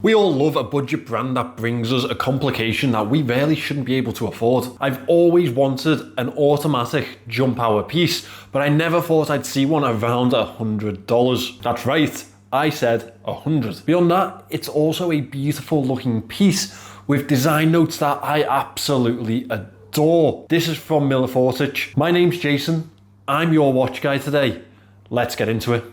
We all love a budget brand that brings us a complication that we really shouldn't be able to afford. I've always wanted an automatic jump hour piece, but I never thought I'd see one around $100. That's right, I said 100. Beyond that, it's also a beautiful looking piece with design notes that I absolutely adore. This is from Milifortic. My name's Jason, I'm your watch guy today. Let's get into it.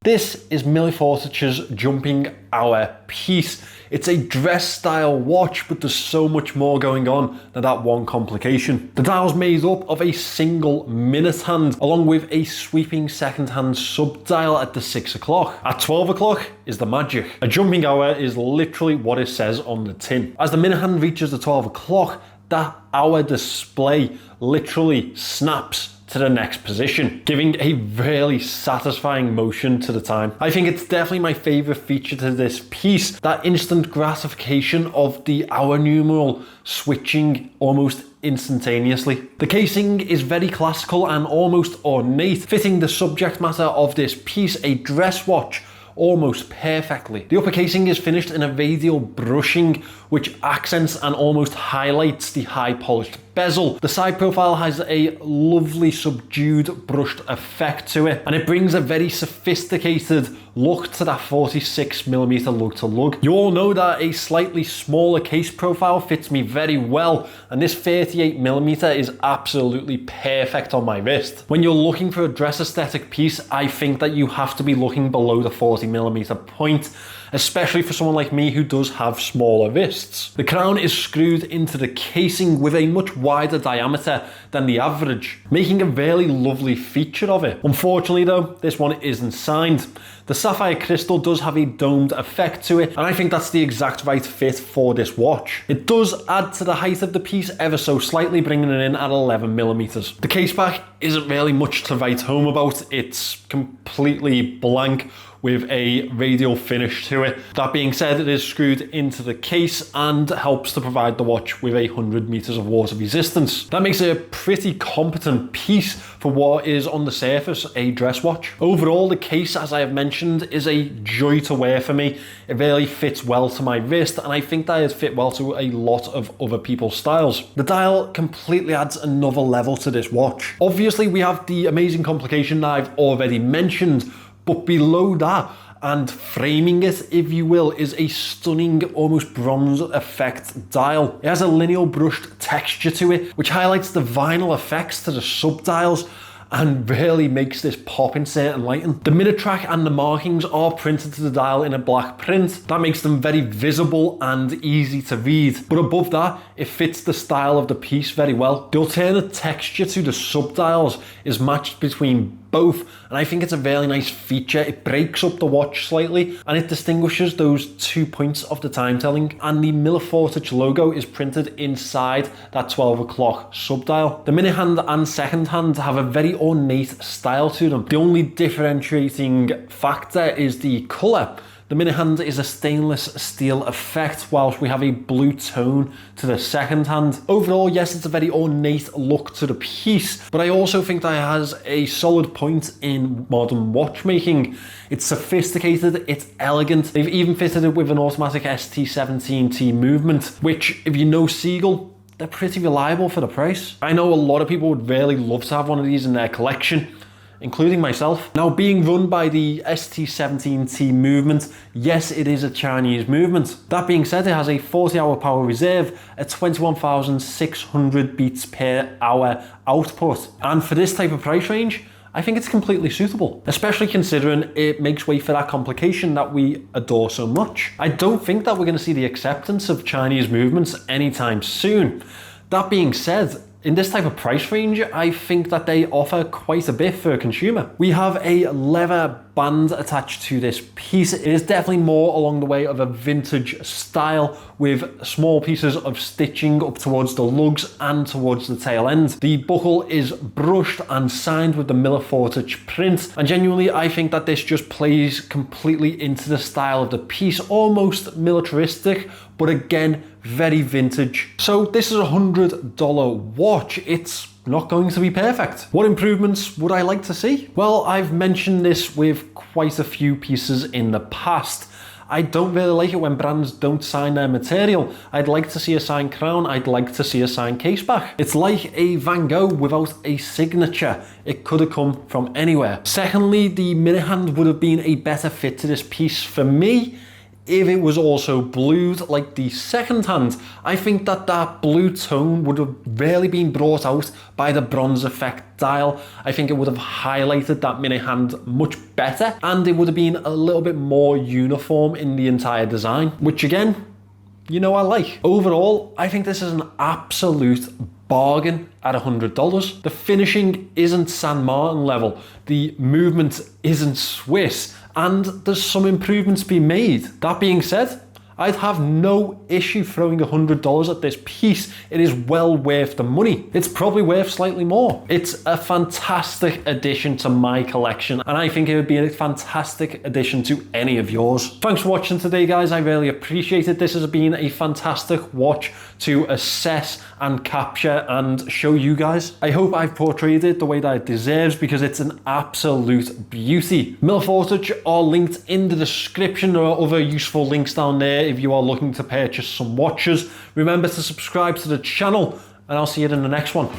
This is Milifortic's jumping hour piece. It's a dress style watch, but there's so much more going on than that one complication. The dial's made up of a single minute hand, along with a sweeping second hand sub dial at the 6 o'clock. At 12 o'clock is the magic. A jumping hour is literally what it says on the tin. As the minute hand reaches the 12 o'clock, that hour display literally snaps to the next position, giving a really satisfying motion to the time. I think it's definitely my favorite feature to this piece, that instant gratification of the hour numeral switching almost instantaneously. The casing is very classical and almost ornate, fitting the subject matter of this piece, a dress watch, almost perfectly. The upper casing is finished in a radial brushing, which accents and almost highlights the high polished bezel. The side profile has a lovely subdued brushed effect to it, and it brings a very sophisticated look to that 46mm lug to lug. You all know that a slightly smaller case profile fits me very well, and this 38mm is absolutely perfect on my wrist. When you're looking for a dress aesthetic piece, I think that you have to be looking below the 40mm point, especially for someone like me who does have smaller wrists. The crown is screwed into the casing with a much wider diameter than the average, making a really lovely feature of it. Unfortunately though, this one isn't signed. The sapphire crystal does have a domed effect to it, and I think that's the exact right fit for this watch. It does add to the height of the piece ever so slightly, bringing it in at 11mm. The case back isn't really much to write home about. It's completely blank with a radial finish to it. That being said, it is screwed into the case and helps to provide the watch with 100 meters of water resistance. That makes it a pretty competent piece for what is on the surface a dress watch. Overall, the case, as I have mentioned, is a joy to wear for me. It really fits well to my wrist, and I think that it fit well to a lot of other people's styles. The dial completely adds another level to this watch. Obviously, we have the amazing complication that I've already mentioned, but below that, and framing it, if you will, is a stunning, almost bronze effect dial. It has a lineal brushed texture to it, which highlights the vinyl effects to the sub-dials and really makes this pop in certain lighting. The minute track and the markings are printed to the dial in a black print. That makes them very visible and easy to read. But above that, it fits the style of the piece very well. The alternate texture to the sub-dials is matched between both, and I think it's a really nice feature. It breaks up the watch slightly and it distinguishes those 2 points of the time telling, and the Milifortic logo is printed inside that 12 o'clock sub-dial. The minute hand and second hand have a very ornate style to them. The only differentiating factor is the colour. The minute hand is a stainless steel effect, whilst we have a blue tone to the second hand. Overall, yes, it's a very ornate look to the piece, but I also think that it has a solid point in modern watchmaking. It's sophisticated, it's elegant. They've even fitted it with an automatic ST17T movement, which, if you know Siegel, they're pretty reliable for the price. I know a lot of people would really love to have one of these in their collection, including myself. Now, being run by the ST17T movement, yes, it is a Chinese movement. That being said, it has a 40-hour power reserve at 21,600 beats per hour output. And for this type of price range, I think it's completely suitable, especially considering it makes way for that complication that we adore so much. I don't think that we're going to see the acceptance of Chinese movements anytime soon. That being said, in this type of price range, I think that they offer quite a bit for a consumer. We have a leather band attached to this piece. It is definitely more along the way of a vintage style with small pieces of stitching up towards the lugs and towards the tail end. The buckle is brushed and signed with the Milifortic print, and genuinely I think that this just plays completely into the style of the piece, almost militaristic, but again, very vintage. So this is a $100 watch. It's not going to be perfect. What improvements would I like to see? Well, I've mentioned this with quite a few pieces in the past. I don't really like it when brands don't sign their material. I'd like to see a signed crown. I'd like to see a signed case back. It's like a Van Gogh without a signature. It could have come from anywhere. Secondly, the minute hand would have been a better fit to this piece for me if it was also blued like the second hand. I think that blue tone would have really been brought out by the bronze effect dial. I think it would have highlighted that mini hand much better, and it would have been a little bit more uniform in the entire design, which again, you know I like. Overall, I think this is an absolute bargain at $100. The finishing isn't San Martin level, the movement isn't Swiss, and there's some improvements being made. That being said, I'd have no issue throwing $100 at this piece. It is well worth the money. It's probably worth slightly more. It's a fantastic addition to my collection, and I think it would be a fantastic addition to any of yours. Thanks for watching today, guys. I really appreciate it. This has been a fantastic watch to assess and capture and show you guys. I hope I've portrayed it the way that it deserves, because it's an absolute beauty. Milifortic are linked in the description. There are other useful links down there if you are looking to purchase some watches. Remember to subscribe to the channel, and I'll see you in the next one.